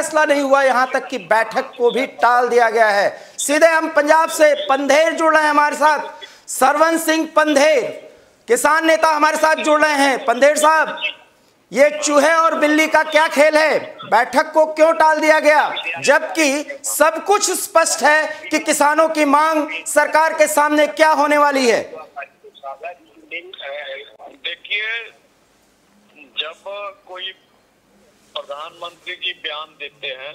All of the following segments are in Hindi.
फैसला नहीं हुआ, यहां तक कि बैठक को भी टाल दिया गया है। सीधे हम पंजाब से पंधेर जुड़ रहे हैं हमारे साथ, सरवन सिंह पंधेर, किसान नेता हमारे साथ जुड़ रहे हैं। पंधेर साहब, ये चूहे और बिल्ली का क्या खेल है? बैठक को क्यों टाल दिया गया, जबकि सब कुछ स्पष्ट है कि किसानों की मांग सरकार के सामने क्या होने वाली है? देखिए, जब कोई प्रधानमंत्री जी बयान देते हैं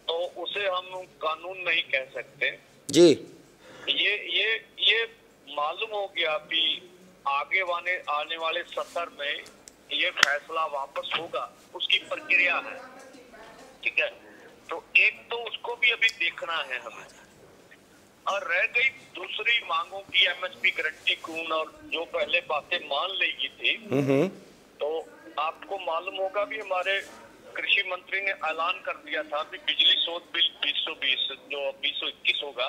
तो उसे हम कानून नहीं कह सकते जी। ये मालूम हो गया कि आगे आने वाले सत्र में ये फैसला वापस होगा, उसकी प्रक्रिया है, ठीक है। तो एक तो उसको भी अभी देखना है हमें, और रह गई दूसरी मांगों की, एमएसपी गारंटी खून और जो पहले बातें मान ली गई थी। तो आपको मालूम होगा भी हमारे कृषि मंत्री ने ऐलान कर दिया था कि बिजली शोध बिल 2020 जो 2021 होगा,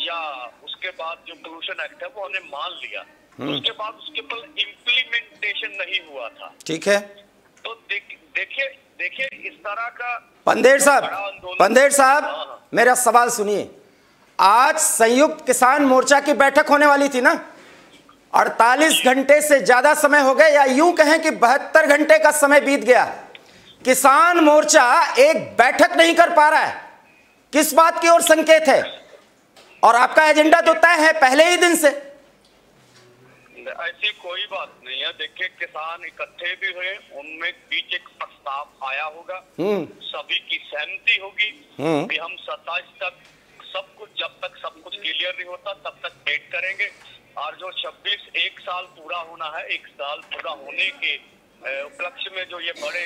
या उसके बाद जो पोल्यूशन एक्ट है वो उन्हें मान लिया। उसके बाद उसके पर इम्प्लीमेंटेशन नहीं हुआ था, ठीक है। तो देखिए इस तरह का पंधेर साहब मेरा सवाल सुनिए। आज संयुक्त किसान मोर्चा की बैठक होने वाली थी ना, 48 घंटे से ज्यादा समय हो गए, या यूं कहें कि 72 घंटे का समय बीत गया, किसान मोर्चा एक बैठक नहीं कर पा रहा है। किस बात की ओर संकेत है? और आपका एजेंडा तो तय है पहले ही दिन से। ऐसी कोई बात नहीं है। देखिए, किसान इकट्ठे भी हुए, उनमें बीच एक प्रस्ताव आया होगा, सभी की सहमति होगी कि हम 27 तक सब कुछ, जब तक सब कुछ क्लियर नहीं होता तब तक वेट करेंगे। और जो 26 एक साल पूरा होना है, एक साल पूरा होने के उपलक्ष्य में जो ये बड़े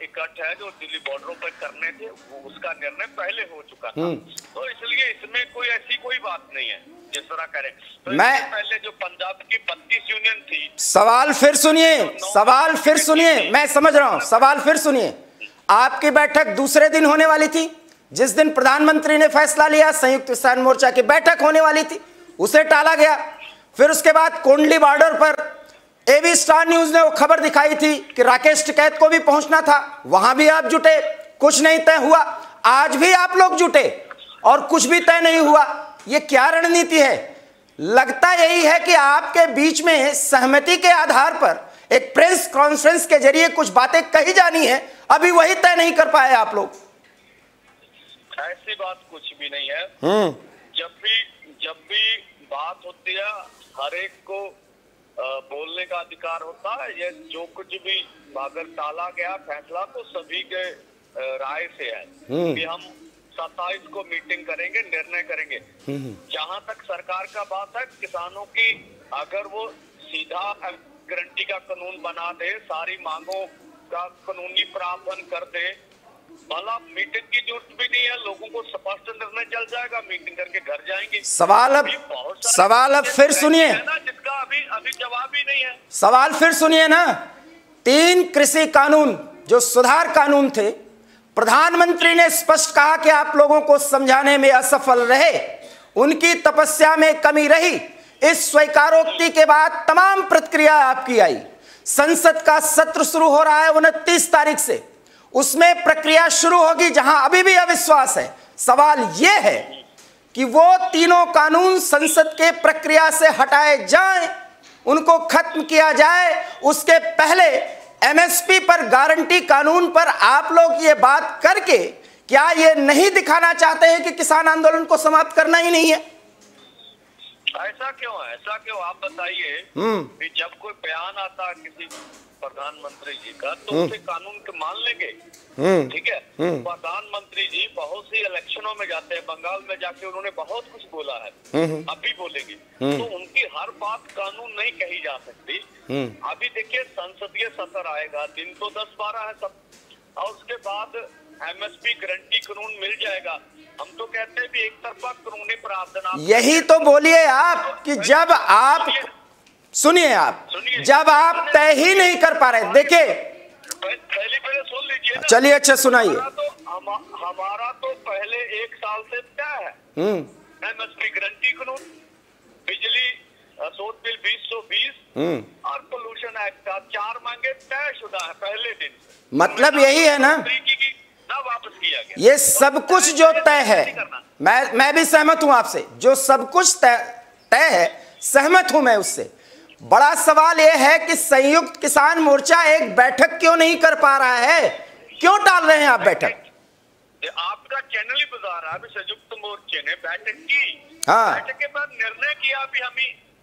इकट्ठ है जो दिल्ली बॉर्डरों पर करने थे, उसका निर्णय पहले हो चुका था। तो इसलिए इसमें कोई ऐसी कोई बात नहीं है जिस तरह करें। तो मैं पहले जो पंजाब की 32 यूनियन थी, सवाल फिर सुनिए, मैं समझ रहा हूं, सवाल फिर सुनिए। आपकी बैठक दूसरे दिन होने वाली थी, जिस दिन प्रधानमंत्री ने फैसला लिया, संयुक्त किसान मोर्चा की बैठक होने वाली थी, उसे टाला गया। फिर उसके बाद कोंडली बॉर्डर पर एबी स्टार न्यूज ने वो खबर दिखाई थी कि राकेश टिकैत को भी पहुंचना था, वहां भी आप जुटे, कुछ नहीं तय हुआ। आज भी आप लोग जुटे और कुछ भी तय नहीं हुआ। ये क्या रणनीति है? लगता यही है कि आपके बीच में सहमति के आधार पर एक प्रेस कॉन्फ्रेंस के जरिए कुछ बातें कही जानी है, अभी वही तय नहीं कर पाए आप लोग। ऐसी बात कुछ भी नहीं है। जब भी बात होती है, हर एक को बोलने का अधिकार होता है। ये जो कुछ भी अगर टाला गया फैसला तो सभी के राय से है कि हम 27 को मीटिंग करेंगे, निर्णय करेंगे। जहां तक सरकार का बात है, किसानों की अगर वो सीधा गारंटी का कानून बना दे, सारी मांगों का कानूनी प्रावधान कर दे, भला मीटिंग की जरूरत भी नहीं है, लोगों को स्पष्ट निर्णय चल जाएगा, मीटिंग करके घर जाएंगे। सवाल अब फिर सुनिए, जिसका अभी जवाब ही नहीं है। सवाल फिर सुनिए ना। 3 कृषि कानून जो सुधार कानून थे, प्रधानमंत्री ने स्पष्ट कहा कि आप लोगों को समझाने में असफल रहे, उनकी तपस्या में कमी रही। इस स्वीकारोक्ति के बाद तमाम प्रतिक्रिया आपकी आई। संसद का सत्र शुरू हो रहा है 29 तारीख से, उसमें प्रक्रिया शुरू होगी जहां अभी भी अविश्वास है। सवाल यह है कि वो तीनों कानून संसद के प्रक्रिया से हटाए जाएं, उनको खत्म किया जाए। उसके पहले एमएसपी पर गारंटी कानून पर आप लोग ये बात करके क्या ये नहीं दिखाना चाहते हैं कि किसान आंदोलन को समाप्त करना ही नहीं है? ऐसा क्यों है? ऐसा क्यों? आप बताइए कि जब कोई बयान आता है किसी प्रधानमंत्री जी का तो उसे कानून के मान लेंगे, ठीक है। प्रधानमंत्री जी बहुत सी इलेक्शनों में जाते हैं, बंगाल में जाके उन्होंने बहुत कुछ बोला है, अभी बोलेंगे, तो उनकी हर बात कानून नहीं कही जा सकती। अभी देखिए, संसदीय सत्र आएगा, दिन तो 10-12 है सब, और उसके बाद एमएसपी गारंटी कानून मिल जाएगा। हम तो कहते हैं भी एक तरफा कानूनी प्रावधान, यही तो बोलिए आप कि जब आप सुनिए, जब आप तय ही नहीं कर पा रहे, देखिए पहले सुन लीजिए। चलिए, अच्छा सुनाइए। हमारा तो पहले 1 साल से तय है एमएसपी गारंटी कानून, बिजली शोध बिल 2020 और पोल्यूशन एक्ट का 4 मांगे तयशुदा है पहले दिन। मतलब यही है ना, ये सब कुछ जो तय है, मैं भी सहमत हूं आपसे, जो सब कुछ तय है सहमत हूं मैं उससे। बड़ा सवाल यह है कि संयुक्त किसान मोर्चा एक बैठक क्यों नहीं कर पा रहा है, क्यों टाल रहे हैं आप बैठक? आपका चैनल ही बता रहा है, संयुक्त मोर्चे ने बैठक की, हाँ, बैठक के बाद निर्णय किया भी हम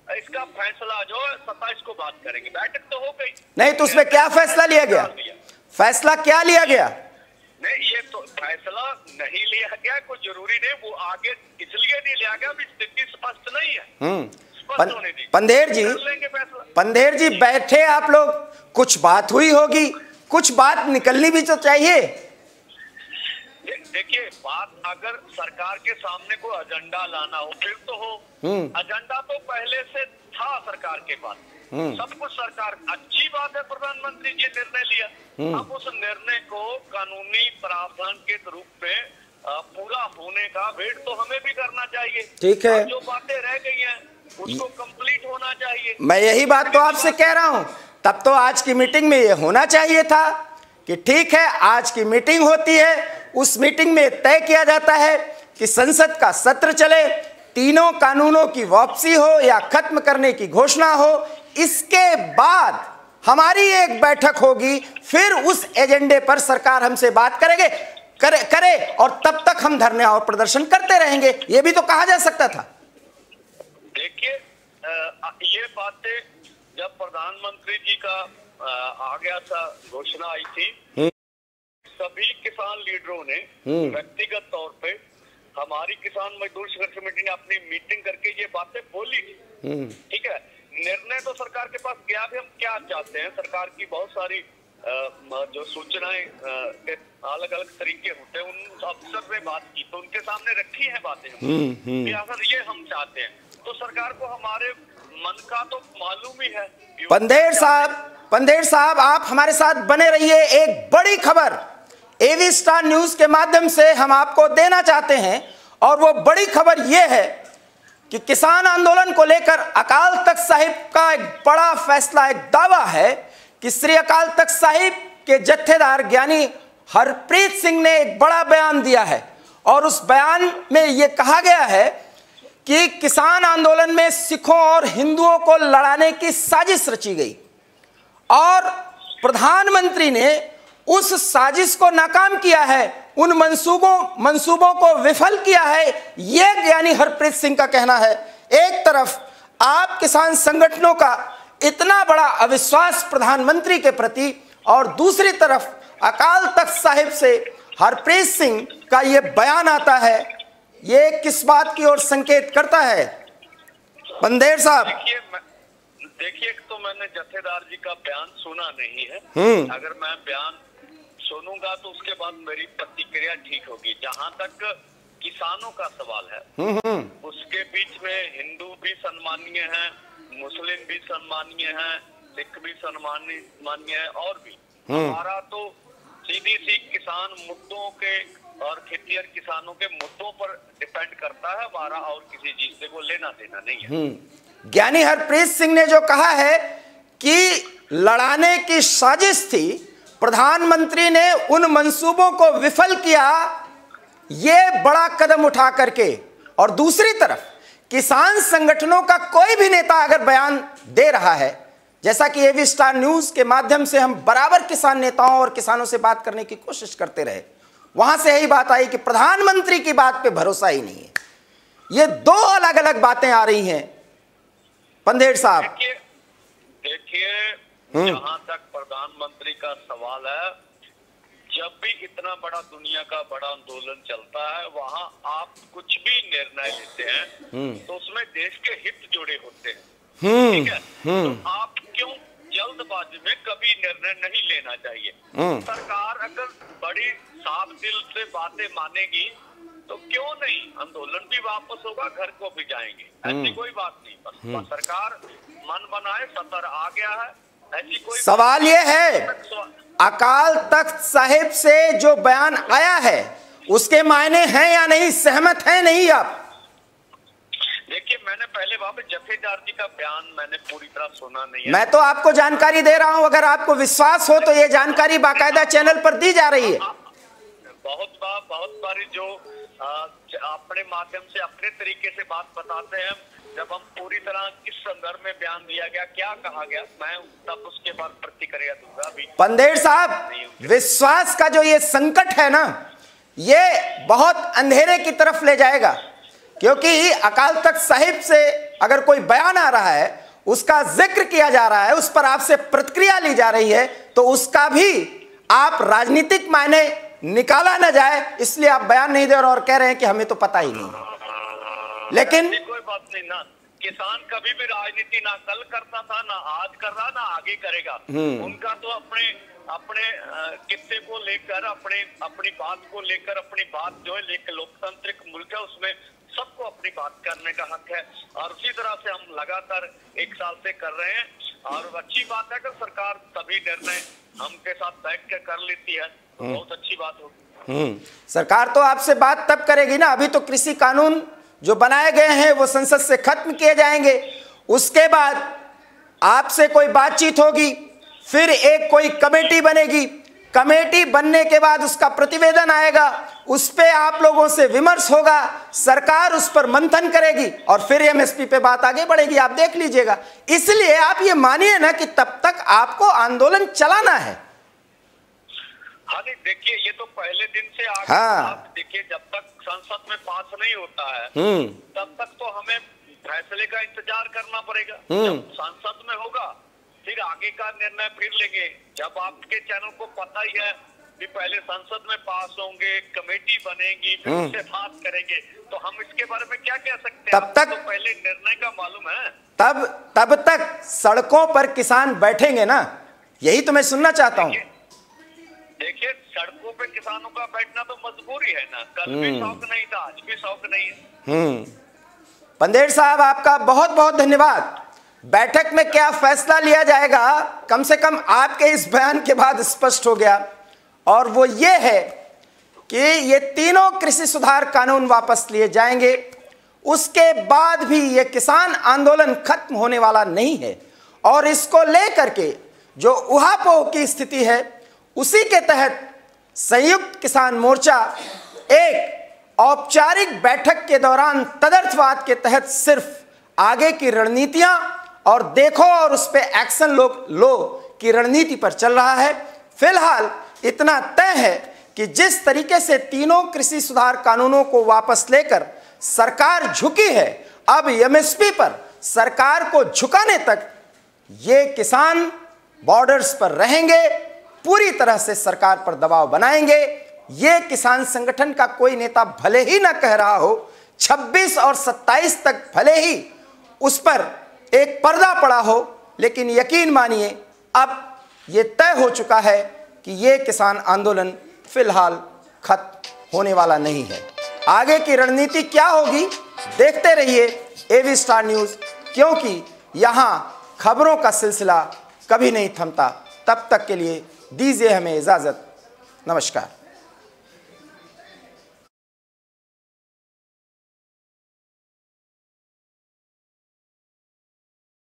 इसका फैसला जो 27 को बात करेंगे। बैठक तो हो गई नहीं तो उसमें क्या फैसला लिया गया? फैसला क्या लिया गया? नहीं, ये तो फैसला नहीं लिया गया, कोई जरूरी नहीं, वो आगे इसलिए नहीं लिया गया, स्थिति स्पष्ट नहीं है। पंधेर जी बैठे आप लोग, कुछ बात हुई होगी, कुछ बात निकलनी भी तो चाहिए। देखिए, बात अगर सरकार के सामने कोई एजेंडा लाना हो फिर तो हो, एजेंडा तो पहले से था सरकार के पास, सब कुछ सरकार, अच्छी बात है प्रधानमंत्री जी निर्णय लिया। अब उस निर्णय को कानूनी प्रावधान के रूप में पूरा होने का वेट तो हमें भी करना चाहिए। ठीक है, जो बातें रह गई हैं उसको कंप्लीट होना चाहिए। मैं यही बात तो आपसे कह रहा हूं, तब तो आज की मीटिंग में ये होना चाहिए था कि ठीक है, आज की मीटिंग होती है, उस मीटिंग में तय किया जाता है कि संसद का सत्र चले, तीनों कानूनों की वापसी हो या खत्म करने की घोषणा हो, इसके बाद हमारी एक बैठक होगी, फिर उस एजेंडे पर सरकार हमसे बात करे और तब तक हम धरने और प्रदर्शन करते रहेंगे, ये भी तो कहा जा सकता था। देखिए, ये बातें जब प्रधानमंत्री जी का आ गया था, घोषणा आई थी, सभी किसान लीडरों ने व्यक्तिगत तौर पे हमारी किसान मजदूर संघर्ष कमेटी ने अपनी मीटिंग करके ये बातें बोली थी। ठीक है, निर्णय तो सरकार के पास गया भी, हम क्या चाहते हैं, सरकार की बहुत सारी जो सूचनाएं अलग अलग तरीके होते हैं, उन अफसर से बात की तो उनके सामने रखी है बातें, ये हम चाहते हैं, तो सरकार को हमारे मन का तो मालूम ही है। पंधेर साहब आप हमारे साथ बने रहिए। एक बड़ी खबर एवी स्टार न्यूज के माध्यम से हम आपको देना चाहते हैं, और वो बड़ी खबर यह है कि किसान आंदोलन को लेकर अकाल तख्त साहिब का एक बड़ा फैसला, एक दावा है कि श्री अकाल तख्त साहिब के जत्थेदार ज्ञानी हरप्रीत सिंह ने एक बड़ा बयान दिया है, और उस बयान में यह कहा गया है कि किसान आंदोलन में सिखों और हिंदुओं को लड़ाने की साजिश रची गई, और प्रधानमंत्री ने उस साजिश को नाकाम किया है, उन मंसूबों को विफल किया है, यह ज्ञानी हरप्रीत सिंह का कहना है। एक तरफ आप किसान संगठनों का इतना बड़ा अविश्वास प्रधानमंत्री के प्रति, और दूसरी तरफ अकाल तख्त साहिब से हरप्रीत सिंह का यह बयान आता है, ये किस बात की ओर संकेत करता है पंधेर साहब? देखिए, तो मैंने जत्थेदार जी का बयान सुना नहीं है, अगर मैं बयान सुनूंगा तो उसके बाद मेरी प्रतिक्रिया ठीक होगी। जहां तक किसानों का सवाल है, उसके बीच में हिंदू भी सम्मानीय हैं, मुस्लिम भी सम्मानीय हैं, सिख भी सम्मानीय है, और भी हमारा तो सीधी किसान मुद्दों के और खेतिहर किसानों के मुद्दों पर डिपेंड करता है हमारा, और किसी चीज से वो लेना देना नहीं है। ज्ञानी हरप्रीत सिंह ने जो कहा है कि लड़ाने की साजिश थी, प्रधानमंत्री ने उन मंसूबों को विफल किया, यह बड़ा कदम उठा करके, और दूसरी तरफ किसान संगठनों का कोई भी नेता अगर बयान दे रहा है, जैसा कि एवी स्टार न्यूज के माध्यम से हम बराबर किसान नेताओं और किसानों से बात करने की कोशिश करते रहे, वहां से यही बात आई कि प्रधानमंत्री की बात पे भरोसा ही नहीं है। ये दो अलग अलग बातें आ रही हैं पंधेर साहब। देखिए, जहां तक प्रधानमंत्री का सवाल है, जब भी इतना बड़ा दुनिया का बड़ा आंदोलन चलता है, वहां आप कुछ भी निर्णय लेते हैं तो उसमें देश के हित जुड़े होते हैं, ठीक है, तो आप क्यों जल्दबाजी में कभी निर्णय नहीं लेना चाहिए। सरकार अगर बड़ी साफ दिल से बातें मानेगी तो क्यों नहीं, आंदोलन भी वापस होगा, घर को भी जाएंगे, ऐसी कोई बात नहीं। बस सरकार मन बनाए, सतर आ गया है, ऐसी कोई सवाल ये है, अकाल तख्त साहिब से जो बयान आया है उसके मायने हैं या नहीं, सहमत हैं नहीं आप? देखिए, मैंने पहले वहां पे जत्थेदार जी का बयान मैंने पूरी तरह सुना नहीं है। मैं तो आपको जानकारी दे रहा हूं, अगर आपको विश्वास हो तो ये जानकारी बाकायदा चैनल पर दी जा रही है। बहुत बार बहुत सारी जो अपने माध्यम से अपने तरीके से बात बताते हैं, जब हम पूरी तरह किस संदर्भ में बयान दिया गया, क्या कहा गया, मैं तब उसके बाद प्रतिक्रिया दूंगा। अभी पंदेर साहब, विश्वास का जो ये संकट है ना, ये बहुत अंधेरे की तरफ ले जाएगा, क्योंकि अकाल तख्त साहिब से अगर कोई बयान आ रहा है, उसका जिक्र किया जा रहा है, उस पर आपसे प्रतिक्रिया ली जा रही है, तो उसका भी आप राजनीतिक मायने निकाला ना जाए, इसलिए आप बयान नहीं दे रहे और कह रहे हैं कि हमें तो पता ही नहीं। लेकिन कोई बात नहीं ना, किसान कभी भी राजनीति ना कल करता था, ना आज कर रहा, ना आगे करेगा। उनका तो अपने किस्से को लेकर, अपनी बात को लेकर, अपनी बात जो है लेकर, लोकतांत्रिक मुल्क है उसमें सबको अपनी बात करने का हक है, और उसी तरह से हम लगातार 1 साल से कर रहे हैं। और अच्छी बात है कि सरकार सभी निर्णय हमके साथ बैठ कर कर लेती है, बहुत अच्छी बात होगी। सरकार तो आपसे बात तब करेगी ना, अभी तो कृषि कानून जो बनाए गए हैं वो संसद से खत्म किए जाएंगे, उसके बाद आपसे कोई बातचीत होगी, फिर एक कोई कमेटी बनेगी, कमेटी बनने के बाद उसका प्रतिवेदन आएगा, उस पे आप लोगों से विमर्श होगा, सरकार उस पर मंथन करेगी और फिर एमएसपी पे बात आगे बढ़ेगी, आप देख लीजिएगा। इसलिए आप ये मानिए ना कि तब तक आपको आंदोलन चलाना है। हाँ नहीं, देखिए ये तो पहले दिन से आगे, हाँ, देखिए जब तक संसद में पास नहीं होता है तब तक तो हमें फैसले का इंतजार करना पड़ेगा। जब संसद में होगा फिर आगे का निर्णय फिर लेंगे। जब आपके चैनल को पता ही है कि पहले संसद में पास होंगे, कमेटी बनेगी, फिर उसे पास करेंगे, तो हम इसके बारे में क्या कह सकते हैं? तब तक तो पहले निर्णय का मालूम है, तब तक सड़कों पर किसान बैठेंगे ना, यही तो मैं सुनना चाहता हूँ। देखिए सड़कों पे किसानों का बैठना तो मजबूरी है ना, कल भी शौक नहीं था, आज भी शौक नहीं है। पंदेर साहब, आपका बहुत बहुत धन्यवाद। बैठक में क्या फैसला लिया जाएगा, कम से कम आपके इस बयान के बाद स्पष्ट हो गया, और वो ये है कि ये तीनों कृषि सुधार कानून वापस लिए जाएंगे। उसके बाद भी ये किसान आंदोलन खत्म होने वाला नहीं है, और इसको लेकर के जो उहापोह की स्थिति है, उसी के तहत संयुक्त किसान मोर्चा एक औपचारिक बैठक के दौरान तदर्थवाद के तहत सिर्फ आगे की रणनीतियां और देखो और उस पर एक्शन लो की रणनीति पर चल रहा है। फिलहाल इतना तय है कि जिस तरीके से तीनों कृषि सुधार कानूनों को वापस लेकर सरकार झुकी है, अब एमएसपी पर सरकार को झुकाने तक ये किसान बॉर्डर्स पर रहेंगे, पूरी तरह से सरकार पर दबाव बनाएंगे। ये किसान संगठन का कोई नेता भले ही ना कह रहा हो, 26 और 27 तक भले ही उस पर एक पर्दा पड़ा हो, लेकिन यकीन मानिए अब ये तय हो चुका है कि ये किसान आंदोलन फिलहाल खत्म होने वाला नहीं है। आगे की रणनीति क्या होगी, देखते रहिए एवी स्टार न्यूज़, क्योंकि यहाँ खबरों का सिलसिला कभी नहीं थमता। तब तक के लिए दीजिए हमें इजाज़त। नमस्कार।